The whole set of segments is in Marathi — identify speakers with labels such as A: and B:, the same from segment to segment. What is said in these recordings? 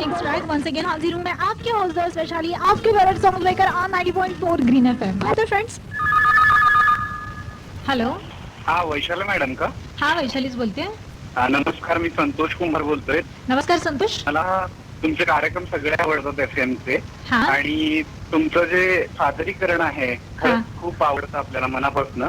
A: नेक्स्ट राइट वंस अगेन हाजिर हूँ मैं आपके होस्ट दोस्त वैशाली आपके फेवरेट सॉन्ग लेकर ऑन 90.4 ग्रीन एफएम। तो फ्रेंड्स, हेलो,
B: हा वैशाली मॅडम का?
A: हाँ वैशालीच बोलते.
B: नमस्कार, मी संतोष कुमार बोलतोय.
A: नमस्कार संतोष.
B: मला तुमचे कार्यक्रम सगळे आवडतात FM चे.
A: हा.
B: आणि तुमचं जे सादरीकरण आहे
A: हा.
B: खूप आवडतं आपल्याला मनापासून.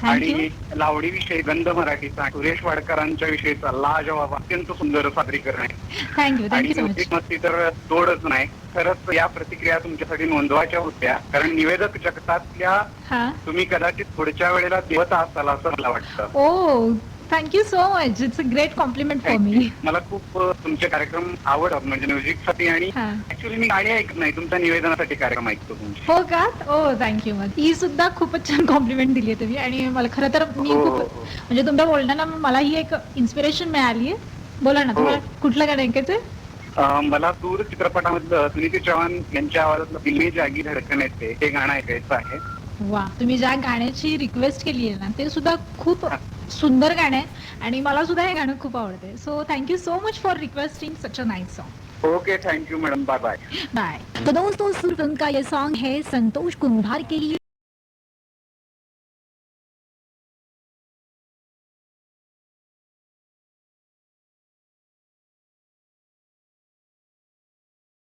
A: थँक्यू.
B: आणि लावडीविषयी, गंध मराठीचा, सुरेश वाडकरांच्या विषयीचा लाजवाब अत्यंत सुंदर सादरीकरण आहे.
A: थँक्यू
B: आणि
A: थँक्यू सो मच.
B: म्युझिक मस्ती तर तोडच नाही. खरंच या प्रतिक्रिया तुमच्यासाठी नोंदवायच्या होत्या, कारण निवेदक जगतातल्या
A: हा.
B: तुम्ही कदाचित पुढच्या वेळेला देवता असाल असं मला वाटतं.
A: Oh thank you so much. It's a great compliment for me.
B: मला खूप तुमचे कार्यक्रम आवडतात, म्हणजे म्युझिकसाठी. आणि
A: हा.
B: ऍक्च्युली मी गाणी ऐकत नाही, तुमच्या निवेदनासाठी कार्यक्रम ऐकतो तुमचे.
A: हो का? ओ थँक्यू मच. ही सुद्धा खूपच छान कॉम्प्लिमेंट दिली आहे तुम्ही. आणि मला खरं तर मी
B: हो,
A: खूप
B: हो.
A: म्हणजे तुमच्या बोलण्यानं मला ही एक इन्स्पिरेशन मिळाली आहे. बोला ना,
B: हो.
A: तुम्हाला कुठलं गाणं ऐकायचंय?
B: मला दूर चित्रपटामधलं सुनीती चव्हाण यांच्या आवाजातलं दिल में जागी धडकन येते हे गाणं ऐकायचं आहे.
A: वा, तुम्ही ज्या गाण्याची रिक्वेस्ट केली आहे ना ते सुद्धा खूप सुंदर गाणं आहे आणि मला सुद्धा हे गाणं खूप आवडते. So thank you so much for requesting such a nice song.
B: Okay, thank you madam, bye bye.
A: Bye. तो दोस्तों, सुर फिल्म का ये सॉन्ग है संतोष कुंभार के लिए